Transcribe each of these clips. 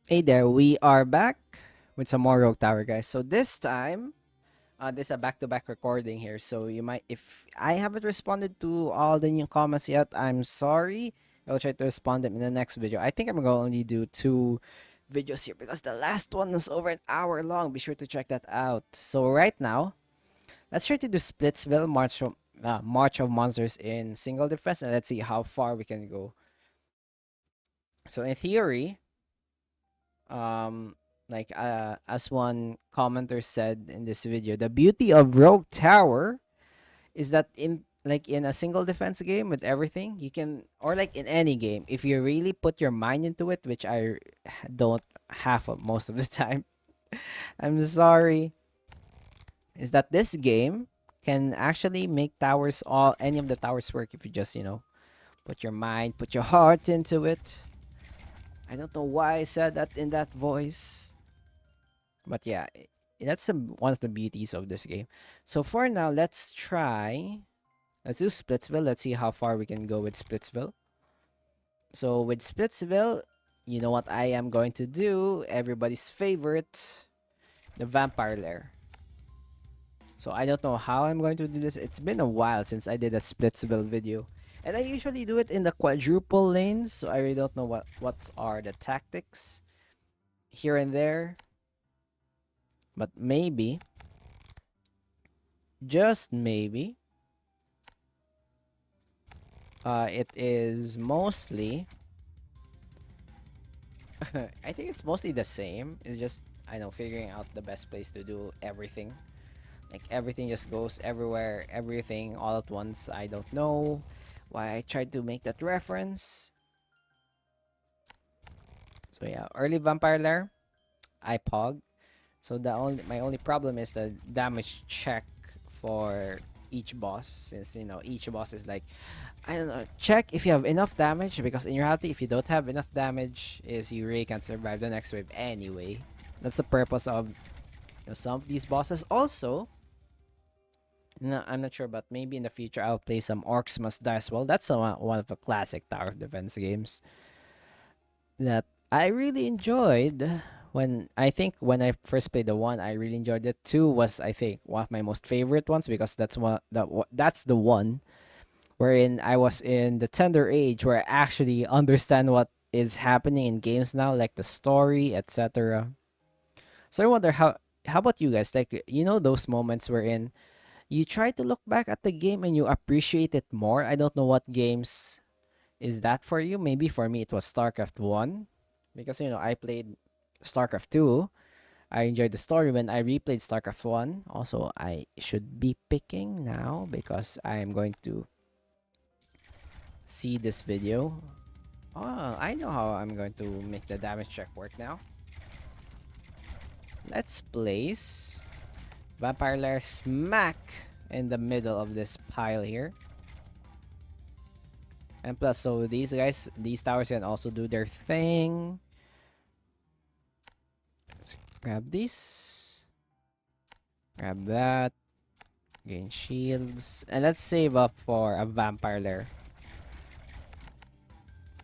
Hey there, we are back with some more Rogue Tower, guys. So this time, this is a back-to-back recording here. So you might, if I haven't responded to all the new comments yet, I'm sorry. I'll try to respond them in the next video. I think I'm gonna only do two videos here because the last one was over an hour long. Be sure to check that out. So right now, let's try to do Splitsville March of Monsters in single defense, and let's see how far we can go. So in theory, um as one commenter said in this video, the beauty of Rogue Tower is that in a single defense game with everything you can, or like in any game, if you really put your mind into it, which I don't have most of the time. I'm sorry, is that this game can actually make towers, all any of the towers work if you just put your mind, put your heart into it. I don't know why I said that in that voice. But yeah, that's one of the beauties of this game. So for now, let's try. Let's do Splitsville. Let's see how far we can go with Splitsville. So with Splitsville, you know what I am going to do? Everybody's favorite, the Vampire Lair. So I don't know how I'm going to do this. It's been a while since I did a Splitsville video. And I usually do it in the quadruple lanes, so I really don't know what are the tactics here and there. But maybe, just maybe, it is mostly I think it's mostly the same. It's just, I know, figuring out the best place to do everything. Like everything just goes everywhere, everything all at once. I don't know why I tried to make that reference. So yeah, early Vampire Lair, I pog. So my only problem is the damage check for each boss, since each boss is like, I don't know, check if you have enough damage, because in reality if you don't have enough damage, is you really can't survive the next wave anyway. That's the purpose of some of these bosses. Also, no, I'm not sure, but maybe in the future I'll play some Orcs Must Die as well. That's one of the classic tower defense games that I really enjoyed. When I first played the one, I really enjoyed it. Two was, I think, one of my most favorite ones, because that's the one wherein I was in the tender age where I actually understand what is happening in games now, like the story, etc. So I wonder how about you guys? Like, those moments wherein you try to look back at the game and you appreciate it more. I don't know what games is that for you. Maybe for me it was StarCraft 1, because I played StarCraft 2. I enjoyed the story when I replayed StarCraft 1. Also, I should be picking now because I am going to see this video. Oh, I know how I'm going to make the damage check work now. Let's place Vampire Lair smack in the middle of this pile here. And plus, so these towers can also do their thing. Let's grab this. Grab that. Gain shields. And let's save up for a Vampire Lair.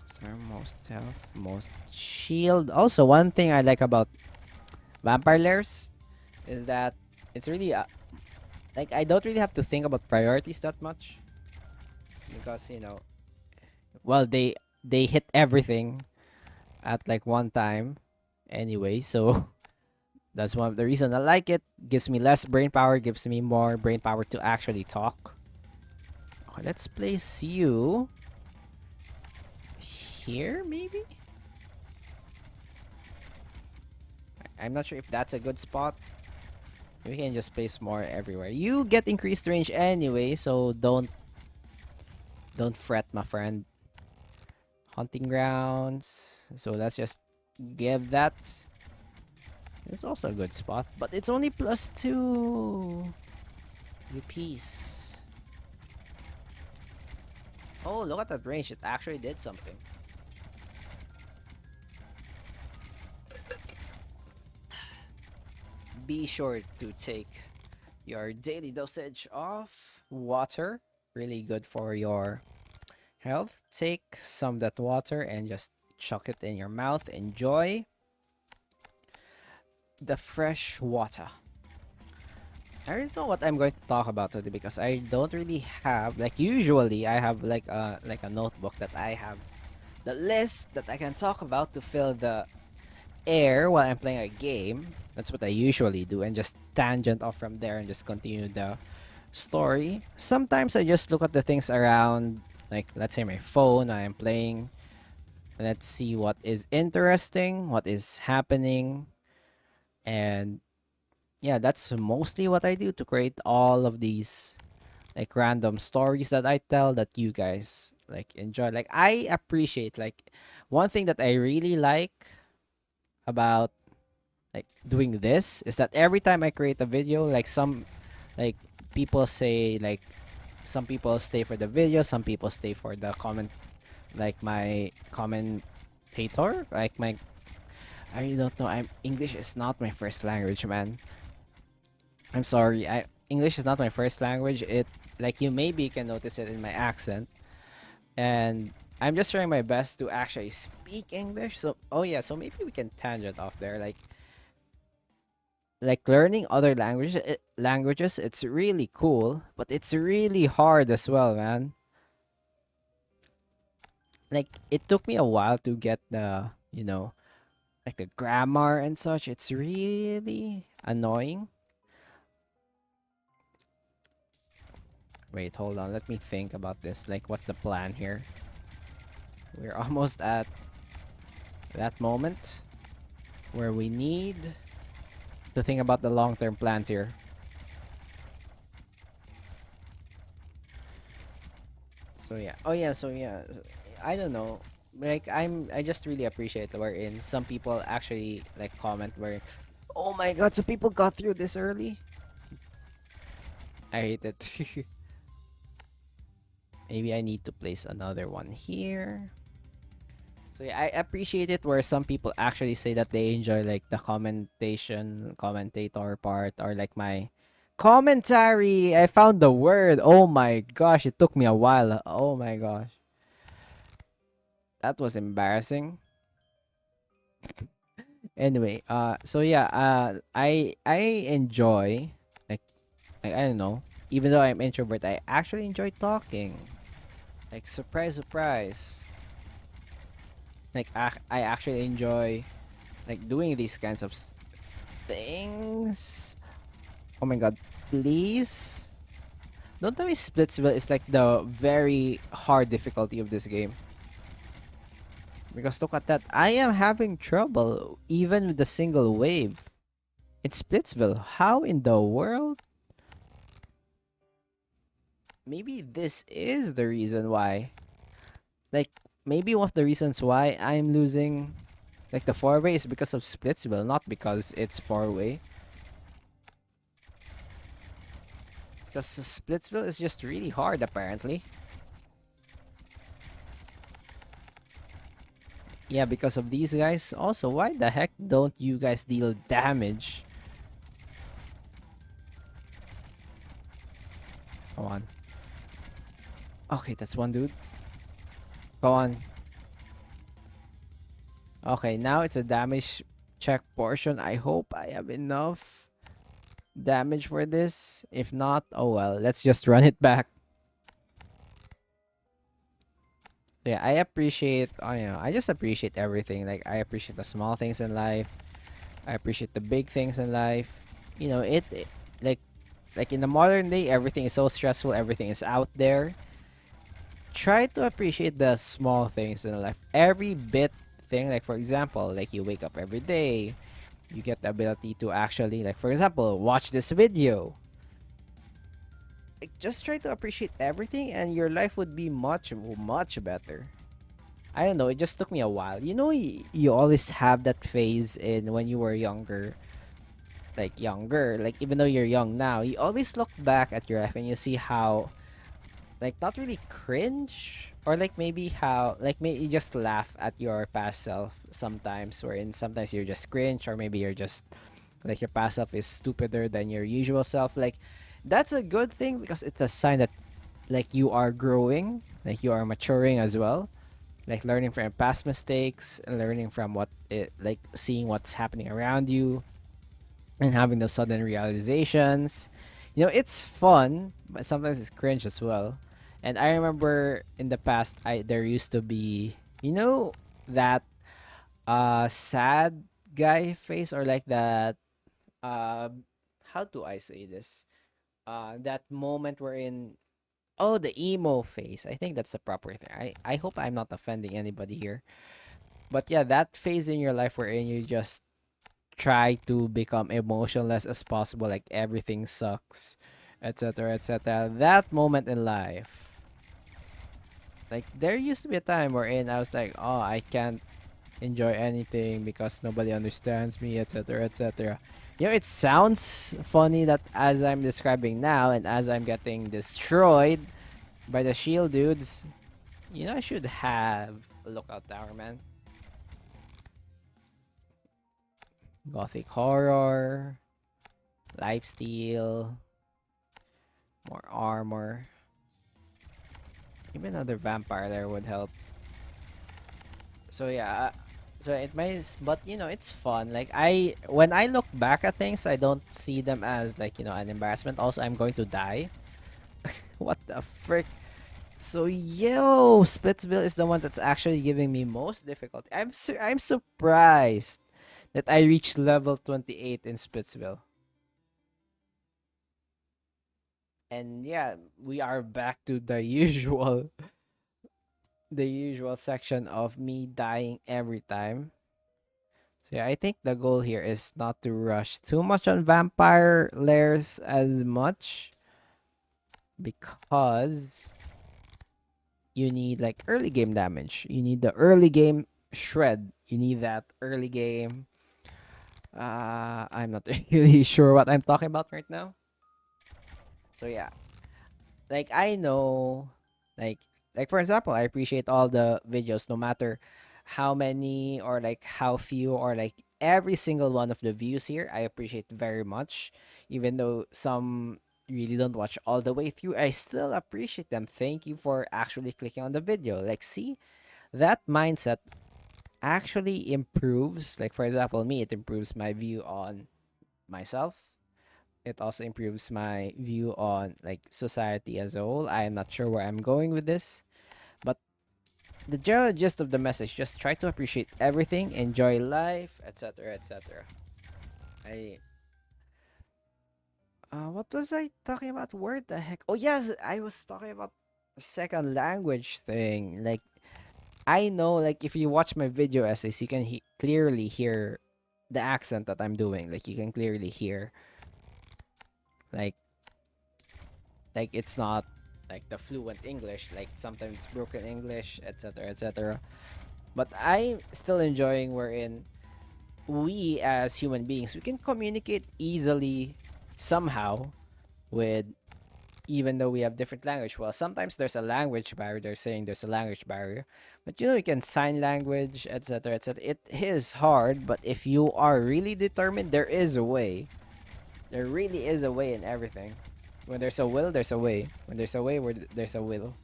Sorry, most health, most shield. Also, one thing I like about Vampire Lairs is that it's really like, I don't really have to think about priorities that much, because well, they hit everything at like one time anyway. So that's one of the reason I like it. Gives me less brain power, gives me more brain power to actually talk. Okay, let's place you here, maybe. I'm not sure if that's a good spot. We can just place more everywhere. You get increased range anyway, so don't fret, my friend. Hunting grounds. So let's just give that. It's also a good spot, but it's only +2. You piece. Oh, look at that range. It actually did something. Be sure to take your daily dosage of water. Really good for your health. Take some of that water and just chuck it in your mouth. Enjoy. the fresh water. I don't know what I'm going to talk about today because I don't really have, like, usually I have like a notebook that I have the list that I can talk about to fill the air while I'm playing a game. That's what I usually do, and just tangent off from there and just continue the story. Sometimes I just look at the things around, like let's say my phone. I am playing. Let's see what is interesting, what is happening, and yeah, that's mostly what I do to create all of these like random stories that I tell that you guys like enjoy. Like I appreciate like one thing that I really like about like doing this is that every time I create a video, like some like people say like some people stay for the video, some people stay for the comment, like my commentator, like my I really don't know. I'm English is not my first language, man. I'm sorry. I English is not my first language. It like you maybe can notice it in my accent, and I'm just trying my best to actually speak English. So oh yeah, so maybe we can tangent off there. Like learning other languages, it's really cool, but it's really hard as well, man. Like it took me a while to get the like the grammar and such. It's really annoying. Wait, hold on. Let me think about this. Like, what's the plan here? We're almost at that moment where we need to think about the long-term plans here. So yeah. Oh yeah. So yeah. I don't know. Like I just really appreciate wherein some people actually like comment where, oh my god, so people got through this early. I hate it. Maybe I need to place another one here. So yeah, I appreciate it where some people actually say that they enjoy like the commentator part, or like my commentary. I found the word. Oh my gosh, it took me a while. Oh my gosh. That was embarrassing. Anyway, so yeah, I enjoy like I don't know. Even though I'm introvert, I actually enjoy talking. Like surprise, surprise. Like I actually enjoy like doing these kinds of things. Oh my god, please. Don't tell me Splitsville is like the very hard difficulty of this game. Because look at that. I am having trouble even with the single wave. It's Splitsville. How in the world? Maybe this is the reason why. Like, maybe one of the reasons why I'm losing like the four-way is because of Splitsville, not because it's four-way. Because Splitsville is just really hard apparently. Yeah, because of these guys. Also, why the heck don't you guys deal damage? Come on. Okay, that's one dude. Go on. Okay, now it's a damage check portion. I hope I have enough damage for this. If not, oh well, let's just run it back. Yeah, I appreciate, I just appreciate everything. Like, I appreciate the small things in life. I appreciate the big things in life. Like, in the modern day, everything is so stressful. Everything is out there. Try to appreciate the small things in life. Every bit thing, like for example, like you wake up every day, you get the ability to actually, like for example, watch this video. Like, just try to appreciate everything, and your life would be much, much better. I don't know. It just took me a while. You always have that phase in when you were younger, like even though you're young now, you always look back at your life and you see how like not really cringe, or like maybe how like maybe you just laugh at your past self sometimes, wherein sometimes you're just cringe, or maybe you're just like your past self is stupider than your usual self. Like that's a good thing because it's a sign that like you are growing, like you are maturing as well, like learning from past mistakes and learning from what it like seeing what's happening around you. and having those sudden realizations. You know, it's fun, but sometimes it's cringe as well. And I remember in the past, I there used to be, you know, that sad guy face, or like that uh how do I say this? That moment wherein, oh, the emo face. I think that's the proper thing. I hope I'm not offending anybody here. But yeah, that phase in your life wherein you just try to become emotionless as possible, like everything sucks, etc., etc. That moment in life, like there used to be a time wherein I was like, oh, I can't enjoy anything because nobody understands me, etc., etc. You know, it sounds funny that as I'm describing now and as I'm getting destroyed by the shield dudes, you know, I should have a lookout tower, man. Gothic horror, lifesteal, more armor. Even another vampire there would help. So yeah, so it may, but you know, it's fun. Like when I look back at things, I don't see them as like, you know, an embarrassment. Also, I'm going to die. What the frick? So yo, Splitsville is the one that's actually giving me most difficulty. I'm surprised that I reached level 28 in Splitsville. And yeah, we are back to the usual section of me dying every time. So yeah, I think the goal here is not to rush too much on vampire lairs as much, because you need like early game damage. You need the early game shred. You need that early game. I'm not really sure what I'm talking about right now. So yeah, like I know, like for example, I appreciate all the videos, no matter how many or like how few or like every single one of the views here. I appreciate very much, even though some really don't watch all the way through. I still appreciate them. Thank you for actually clicking on the video. Like, see, that mindset actually improves. Like for example, me, it improves my view on myself. It also improves my view on like society as a whole. I am not sure where I'm going with this, but the general gist of the message: just try to appreciate everything, enjoy life, etc., etc. I what was I talking about? Where the heck? Oh yes, I was talking about the second language thing. Like I know, like if you watch my video essays, you can clearly hear the accent that I'm doing. Like you can clearly hear like it's not like the fluent English, like sometimes broken English, etc., etc. But I'm still enjoying wherein we as human beings, we can communicate easily somehow with, even though we have different language. Well, sometimes there's a language barrier. They're saying there's a language barrier, but you know, you can sign language, etc., etc. It is hard, but if you are really determined, there is a way. There really is a way in everything. When there's a will, there's a way. When there's a way, there's a will.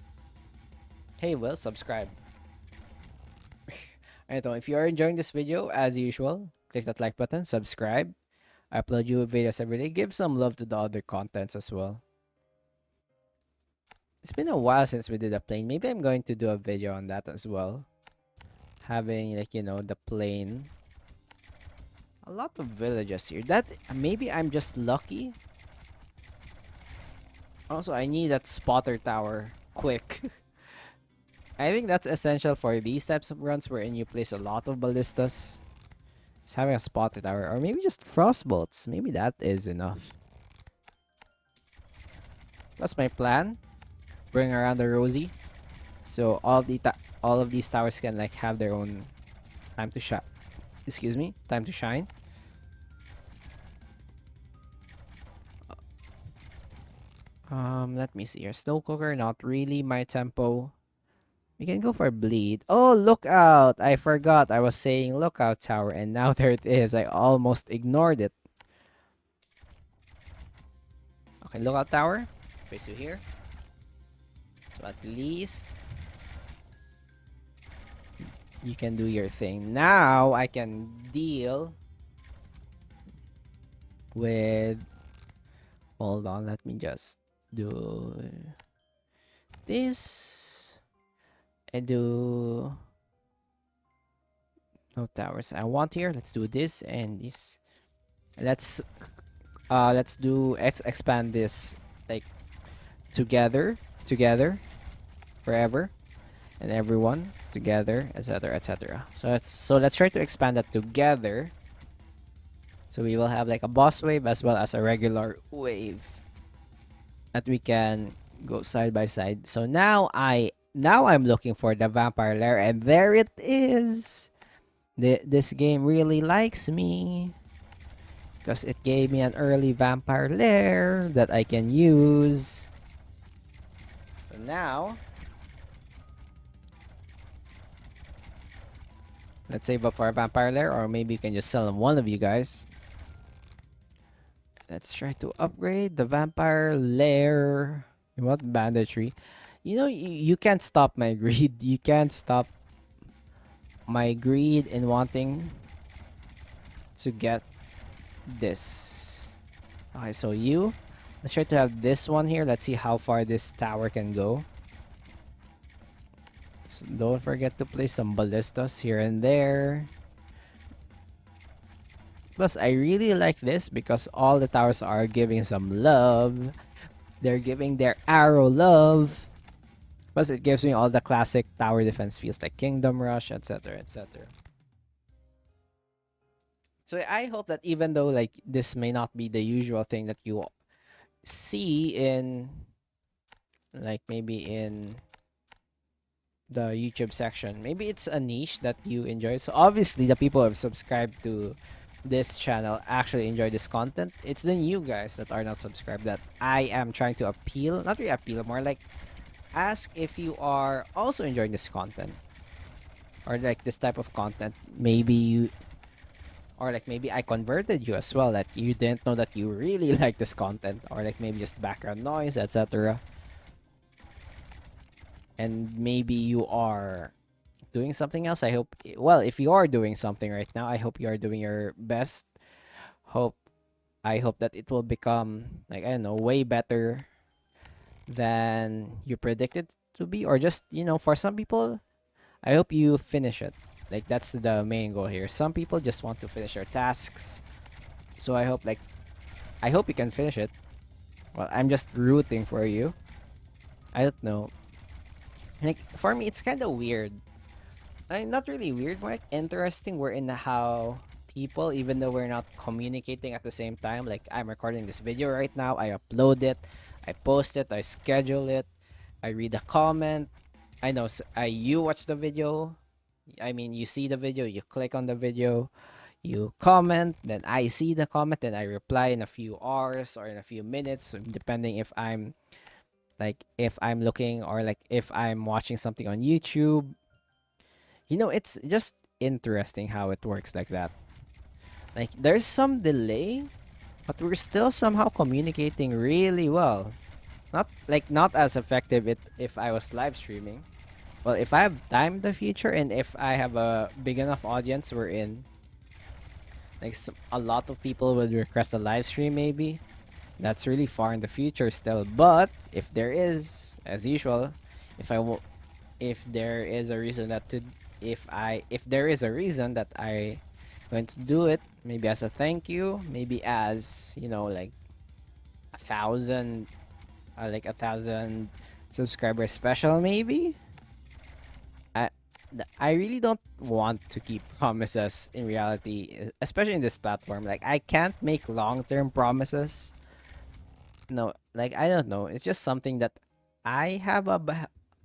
Hey, Will, subscribe. I know, if you are enjoying this video, as usual, click that like button, subscribe. I upload you videos every day. Give some love to the other contents as well. It's been a while since we did a plane. Maybe I'm going to do a video on that as well. Having like, you know, the plane. A lot of villages here. That maybe I'm just lucky. Also, I need that spotter tower quick. I think that's essential for these types of runs wherein you place a lot of ballistas. It's having a spotter tower, or maybe just frostbolts. Maybe that is enough. That's my plan. Bring around the Rosie, so all of these towers can like have their own time to shine. Excuse me, time to shine. Let me see here. Snow cooker, not really my tempo. We can go for bleed. Oh, lookout! I forgot. I was saying lookout tower, and now there it is. I almost ignored it. Okay, lookout tower. Place you here. So at least you can do your thing. Now I can deal with, hold on, let me just do this and do no towers I want here. Let's do this and this. Let's do expand this like together forever and everyone together, etc, etc. So let's try to expand that together, so we will have like a boss wave as well as a regular wave that we can go side by side. So now I'm looking for the vampire lair, and there it is. This game really likes me because it gave me an early vampire lair that I can use. So now let's save up for a vampire lair, or maybe you can just sell them, one of you guys. Let's try to upgrade the vampire lair. You want banditry? You know, you can't stop my greed. You can't stop my greed in wanting to get this. Okay, so let's try to have this one here. Let's see how far this tower can go. So don't forget to place some ballistas here and there. Plus, I really like this because all the towers are giving some love. They're giving their arrow love. Plus, it gives me all the classic tower defense feels like Kingdom Rush, etc, etc. So I hope that even though like this may not be the usual thing that you see in like maybe in the YouTube section, maybe it's a niche that you enjoy. So obviously the people who have subscribed to this channel actually enjoy this content. It's the new guys that are not subscribed that I am trying to appeal, not really appeal, more like ask if you are also enjoying this content or like this type of content. Maybe you, or like maybe I converted you as well, that you didn't know that you really like this content, or like maybe just background noise, etc. And maybe you are doing something else. I hope, well, if you are doing something right now, I hope you are doing your best. I hope that it will become like, I don't know, way better than you predicted to be, or just, you know, for some people, I hope you finish it. Like that's the main goal here. Some people just want to finish their tasks. So I hope you can finish it. Well, I'm just rooting for you. I don't know. Like for me it's kind of weird. Not really weird, more like interesting. We're in how people, even though we're not communicating at the same time, like I'm recording this video right now, I upload it, I post it, I schedule it, I read a comment. I know you watch the video, I mean you see the video, you click on the video, you comment, then I see the comment, then I reply in a few hours or in a few minutes, depending if I'm looking, or like if I'm watching something on YouTube. You know, it's just interesting how it works like that. Like there's some delay, but we're still somehow communicating really well. Not as effective if I was live streaming. Well, if I have time in the future and if I have a big enough audience, we're in. Like a lot of people would request a live stream maybe. That's really far in the future still. But if there is, as usual, if there is a reason that to if there is a reason that I going to do it, maybe as a thank you, maybe as, you know, like 1,000 like 1,000 subscriber special, maybe. I I really don't want to keep promises in reality, especially in this platform. Like I can't make long-term promises. No, like I don't know. It's just something that I have a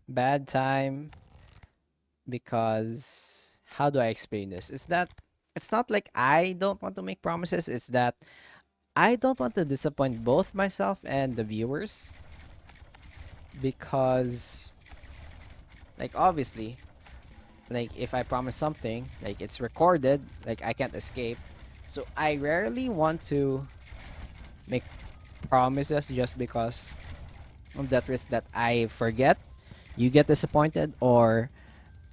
bad time, because how do I explain this? It's that it's not like I don't want to make promises, it's that I don't want to disappoint both myself and the viewers, because like obviously, like if I promise something, like it's recorded, like I can't escape. So I rarely want to make promises just because of that risk that I forget, you get disappointed, or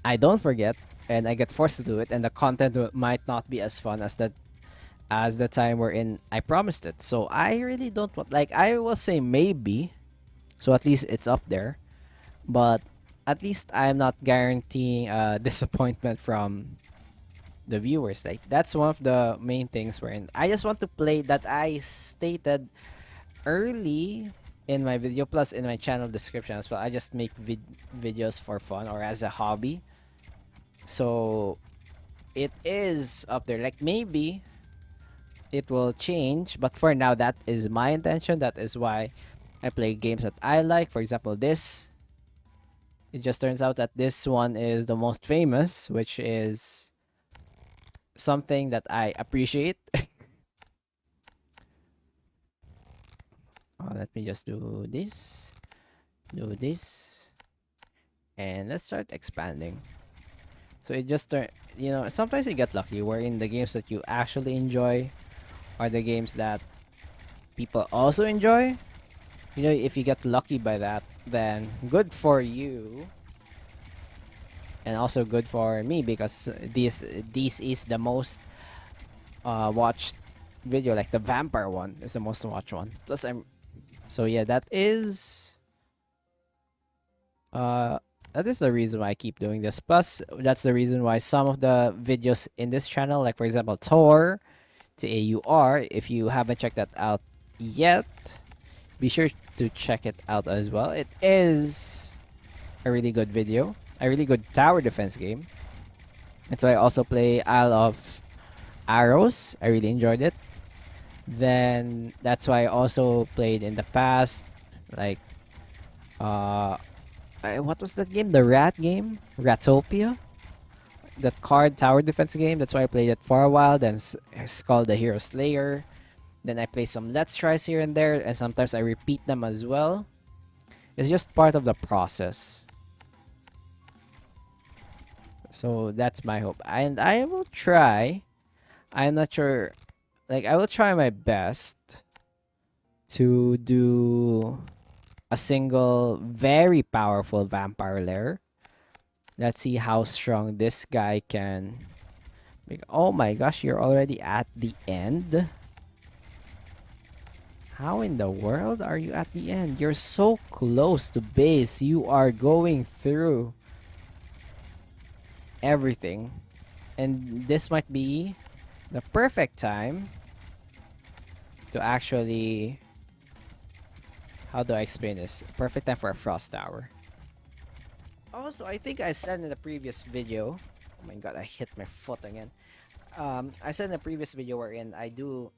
I don't forget and I get forced to do it, and the content might not be as fun as as the time we're in. I promised it, so I really don't want, like, I will say maybe, so at least it's up there, but at least I'm not guaranteeing disappointment from the viewers. Like, that's one of the main things we're in. I just want to play that I stated early in my video, plus in my channel description as well. I just make videos for fun or as a hobby, so it is up there. Like, maybe it will change, but for now, that is my intention. That is why I play games that I like. For example, this, it just turns out that this one is the most famous, which is something that I appreciate. Let me just do this, and let's start expanding. So it just sometimes you get lucky wherein the games that you actually enjoy are the games that people also enjoy. If you get lucky by that, then good for you. And also good for me, because this is the most watched video. Like, the vampire one is the most watched one. Plus so yeah, that is the reason why I keep doing this. Plus, that's the reason why some of the videos in this channel, like for example Tor, TAUR, if you haven't checked that out yet, be sure to check it out as well. It is a really good video, a really good tower defense game. That's why I also play Isle of Arrows. I really enjoyed it. Then that's why I also played in the past, like what was that game? The rat game, Ratopia. That card tower defense game. That's why I played it for a while. Then it's called the Hero Slayer. Then I play some Let's Tries here and there, and sometimes I repeat them as well. It's just part of the process. So that's my hope. And I will try. I'm not sure. Like, I will try my best to do a single very powerful vampire lair. Let's see how strong this guy can. Oh my gosh, you're already at the end? How in the world are you at the end? You're so close to base. You are going through everything. And this might be the perfect time to actually... How do I explain this? Perfect time for a frost tower. Also, I think I said in the previous video... Oh my god, I hit my foot again. I said in the previous video wherein I do...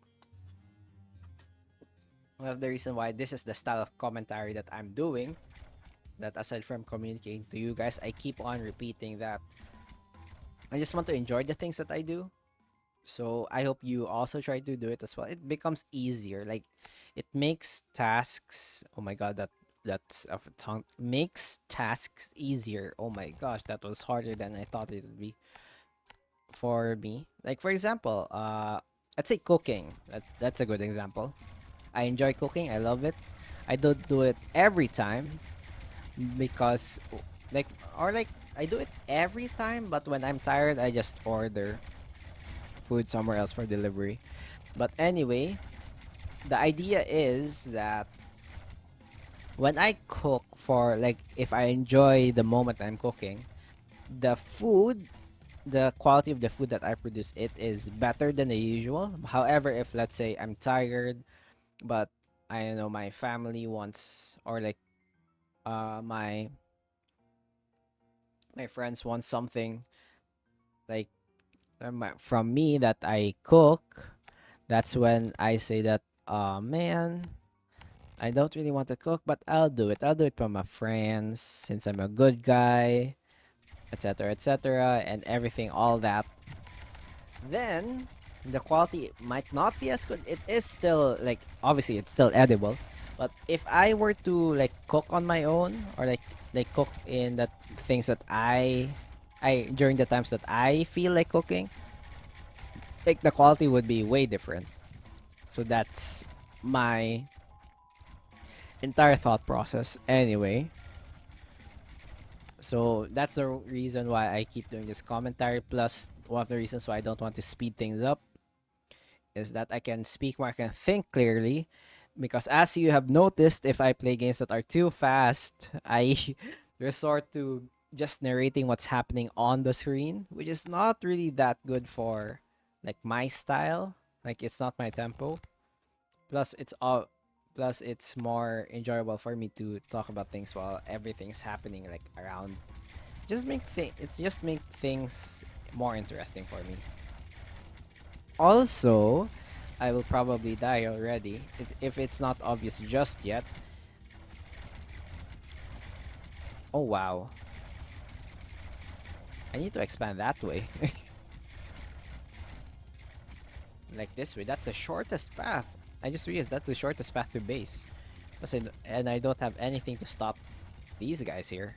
One of the reason why this is the style of commentary that I'm doing, that aside from communicating to you guys, I keep on repeating that I just want to enjoy the things that I do. So I hope you also try to do it as well. It becomes easier. Like, it makes tasks... Oh my god, that's a tongue. Makes tasks easier. Oh my gosh, that was harder than I thought it would be for me. Like, for example, let's say cooking. That's a good example. I enjoy cooking. I love it. I don't do it every time because, like, I do it every time, but when I'm tired, I just order food somewhere else for delivery. But anyway, the idea is that when I cook, for like, if I enjoy the moment I'm cooking, the quality of the food that I produce, it is better than the usual. However, if let's say I'm tired, but I know my family wants, or like my friends want something like from me that I cook, that's when I say that, man, I don't really want to cook, but I'll do it. I'll do it for my friends since I'm a good guy, etc., etc., and everything, all that. Then the quality might not be as good. It is still, like, obviously it's still edible, but if I were to like cook on my own, or like cook in the things that I during the times that I feel like cooking, like, the quality would be way different. So that's my entire thought process anyway. So that's the reason why I keep doing this commentary, plus one of the reasons why I don't want to speed things up is that I can speak more, I can think clearly. Because as you have noticed, if I play games that are too fast, I resort to just narrating what's happening on the screen, which is not really that good for like my style. Like it's not my tempo. Plus it's more enjoyable for me to talk about things while everything's happening like around. It's just make things more interesting for me. Also, I will probably die already if it's not obvious just yet. Oh wow. I need to expand that way. Like this way. That's the shortest path. I just realized that's the shortest path to base. And I don't have anything to stop these guys here.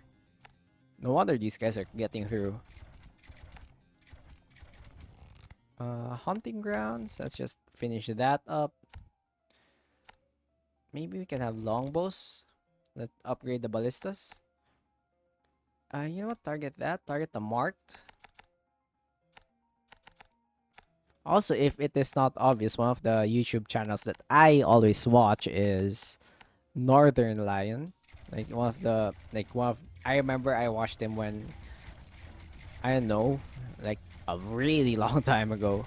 No wonder these guys are getting through. Hunting grounds. Let's just finish that up. Maybe we can have longbows. Let's upgrade the ballistas. You know what? Target that. Target the marked. Also, if it is not obvious, one of the YouTube channels that I always watch is Northern Lion. I remember I watched him when, I don't know, like a really long time ago.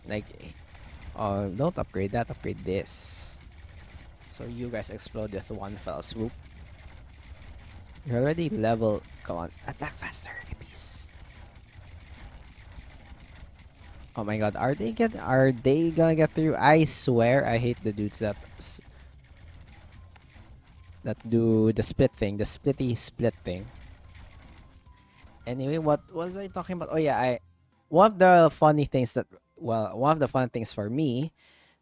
Like, don't upgrade that, upgrade this. So you guys explode with one fell swoop. You're already level. Come on, attack faster, please. Oh my god, are they gonna get through? I swear I hate the dudes that do the split thing, the splitty split thing. Anyway, what was I talking about? Oh yeah, one of the funny things that one of the fun things for me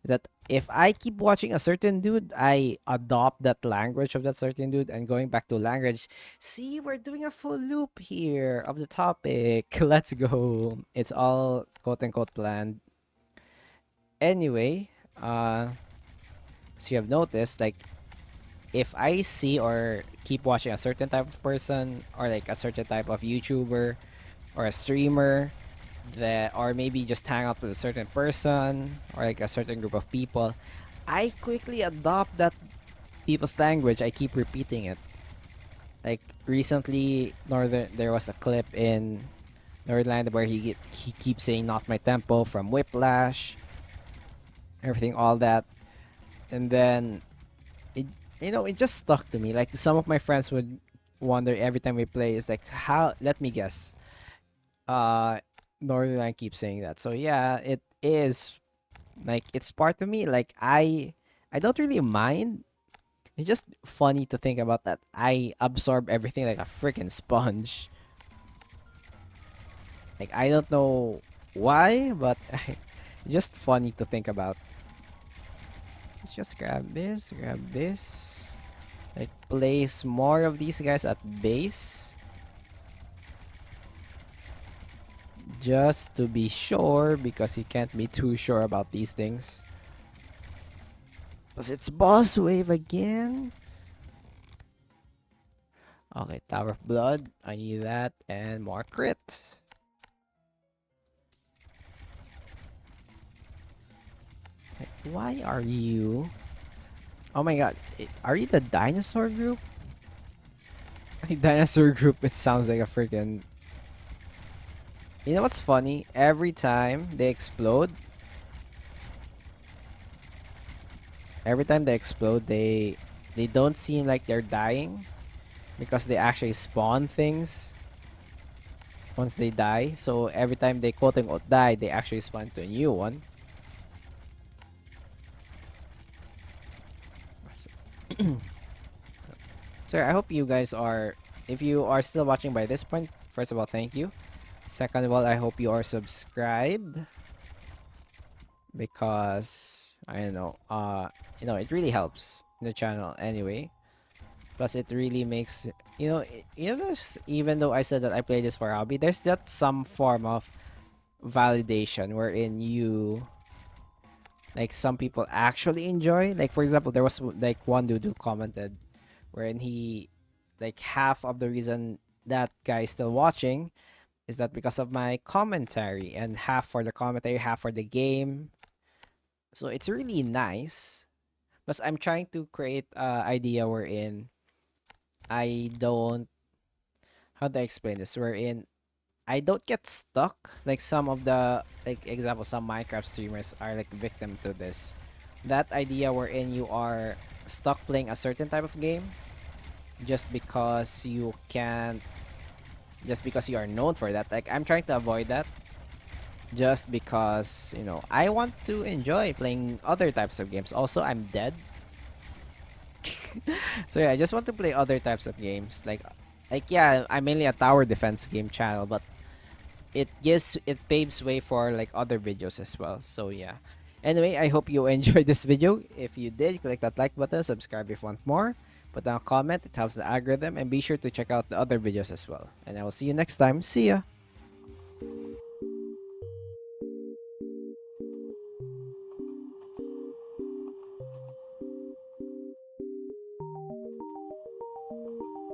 that if I keep watching a certain dude, I adopt that language of that certain dude and going back to language. See, we're doing a full loop here of the topic. Let's go. It's all quote unquote planned. Anyway, so you have noticed, like, if I see or keep watching a certain type of person or like a certain type of YouTuber or a streamer that, or maybe just hang out with a certain person or like a certain group of people, I quickly adopt that people's language. I keep repeating it. Like recently, there was a clip in Northernland where he keeps saying "not my tempo" from Whiplash, everything, all that, and then it it just stuck to me. Like some of my friends would wonder every time we play, is like, how? Let me guess. Northern keeps saying that. So yeah, it is like it's part of me. Like I don't really mind. It's just funny to think about that. I absorb everything like a freaking sponge. Like I don't know why, but just funny to think about. Let's just grab this, grab this. Like place more of these guys at base. Just to be sure, because you can't be too sure about these things. Because it's boss wave again. Okay, Tower of Blood. I need that. And more crits. Why are you... Oh my god. Are you the dinosaur group? Dinosaur group, it sounds like a freaking... You know what's funny? Every time they explode, they don't seem like they're dying because they actually spawn things once they die. So every time they quote unquote die, they actually spawn to a new one. So I hope you guys are, if you are still watching by this point, first of all, thank you. Second of all, I hope you are subscribed, because I don't know, it really helps the channel anyway. Plus, it really makes even though I said that I play this for hobby, there's that some form of validation wherein you, like, some people actually enjoy. Like for example, there was like one dude who commented wherein he, like, half of the reason that guy is still watching is that because of my commentary, and half for the commentary, half for the game. So it's really nice. But I'm trying to create a idea wherein I don't, how do I explain this? Wherein I don't get stuck like some of the, like example, some Minecraft streamers are like victim to this. That idea wherein you are stuck playing a certain type of game just because you can't, just because you are known for that. Like I'm trying to avoid that just because, you know, I want to enjoy playing other types of games. Also, I'm dead. So yeah, I just want to play other types of games. Like yeah, I'm mainly a tower defense game channel, but it paves way for like other videos as well. So yeah. Anyway, I hope you enjoyed this video. If you did, click that like button, subscribe if you want more. Put down a comment, it helps the algorithm, and be sure to check out the other videos as well. And I will see you next time. See ya!